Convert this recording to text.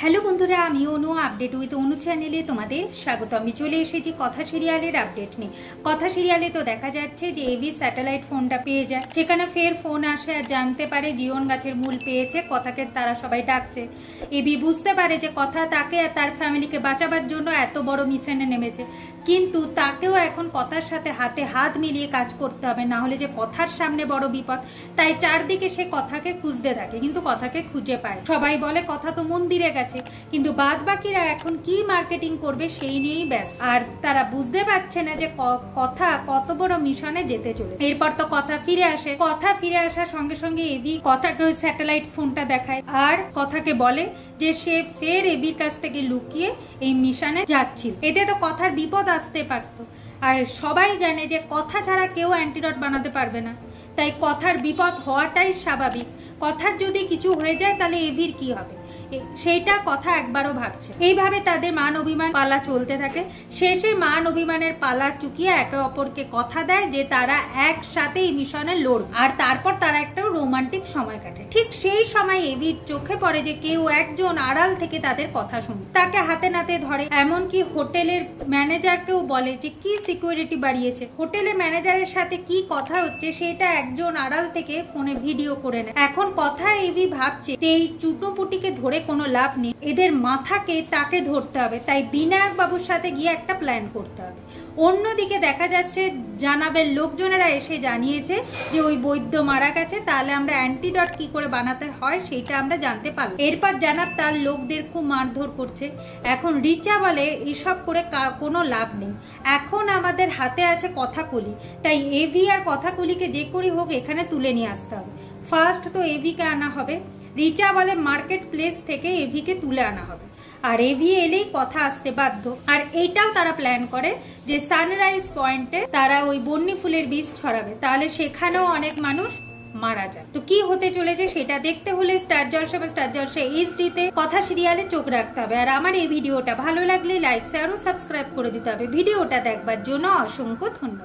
Hello বন্ধুরা, আমি অনু update with অনু চ্যানেলে তোমাদের স্বাগত। আমি চলে এসেছি কথা সিরিয়ালের আপডেট নিয়ে। কথা সিরিয়ালে তো দেখা যাচ্ছে যে এবি স্যাটেলাইট ফোনটা পেয়ে যায়, সেখানে ফের ফোন আসে আর জানতে পারে জীবন গাছের মূল পেয়েছে। কথাকে তারা সবাই ডাকছে। এবি বুঝতে পারে যে কথা তাকে আর তার ফ্যামিলিকে বাঁচাবার জন্য এত বড় মিশনে নেমেছে, কিন্তু তাকেও এখন কথার সাথে হাতে হাত মিলিয়ে কাজ করতে হবে, না হলে যে কথার সামনে বড় বিপদ। তাই চারদিকে সে কথাকে খুঁজতে থাকে, কিন্তু কথাকে খুঁজে পায়। সবাই বলে কথা তো মন্দিরে গেছে, কিন্তু বাদ বাকিরা এখন কি মার্কেটিং করবে সেই নিয়েই ব্যস্ত, আর তারা বুঝতে পারছে না যে কথা কত বড় মিশনে যেতে চলে। এরপর তো কথা ফিরে আসে। কথা ফিরে আসার সঙ্গে সঙ্গে এবি কথাকে ওই স্যাটেলাইট ফোনটা দেখায় আর কথাকে বলে যে সে ফের এবির কাছ থেকে লুকিয়ে এই মিশনে যাচ্ছিল। এতে তো কথার বিপদ আসতে পারতো, আর সবাই জানে যে কথা ছাড়া কেউ অ্যান্টিডট বানাতে পারবে না, তাই কথার বিপদ হওয়াটাই স্বাভাবিক। কথার যদি কিছু হয়ে যায় তাহলে এভির কি হবে, সেইটা কথা একবারও ভাবছে। এইভাবে তাদের মান অভিমান পালা চলতে থাকে। শেষে মান অভিমানের পালা চুকিয়ে একে অপরকে কথা দেয় যে তারা একসাথে এই মিশনে লড়বে, আর তারপর তারা একটা রোমান্টিক সময় কাটে। ঠিক সেই সময় এভির চোখে পড়ে যে কেউ একজন আড়াল থেকে তাদের কথা শুনে, তাকে হাতে নাতে ধরে। এমনকি হোটেলের ম্যানেজারকেও বলে যে কি সিকিউরিটি বাড়িয়েছে। হোটেলের ম্যানেজারের সাথে কি কথা হচ্ছে সেটা একজন আড়াল থেকে ফোনে ভিডিও করে নেয়। এখন কথা এভি ভাবছে এই চুটোপুটিকে ধরে কোনো লাভ নেই, এদের মাথাকে তাকে ধরতে হবে। তাই বিনায়ক বাবুর সাথে গিয়ে একটা প্ল্যান করতে হবে। অন্যদিকে দেখা যাচ্ছে জানাবের লোকজনেরা এসে জানিয়েছে যে ওই বৈদ্য মারা গেছে, তাহলে আমরা অ্যান্টিডট কি করে বানাতে হয় সেটা আমরা জানতে পারলাম। এরপর জানাব তার লোকদের খুব মারধর করছে। এখন রিচা বলে এসব করে কোনো লাভ নেই, এখন আমাদের হাতে আছে কথাকলি, তাই এভি আর কথাকলিকে যে করেই হোক এখানে তুলে নিয়ে আসতে হবে। ফার্স্ট তো এভিকে আনা হবে। রিচা বলে মার্কেট প্লেস থেকে এভিকে তুলে আনা হবে, আর এভি এলেই কথা আসতে বাধ্য। আর এইটাও তারা প্ল্যান করে যে সানরাইজ পয়েন্টে তারা ওই বন্যি ফুলের বীজ ছড়াবে, তাহলে সেখানেও অনেক মানুষ মারা যায়। তো কি হতে চলেছে সেটা দেখতে হলে স্টার জলসা বা স্টার জলসা এইচডিতে কথা সিরিয়ালে চোখ রাখতে হবে। আর আমার এই ভিডিওটা ভালো লাগলে লাইক শেয়ার ও সাবস্ক্রাইব করে দিতে হবে। ভিডিওটা দেখবার জন্য অসংখ্য ধন্যবাদ।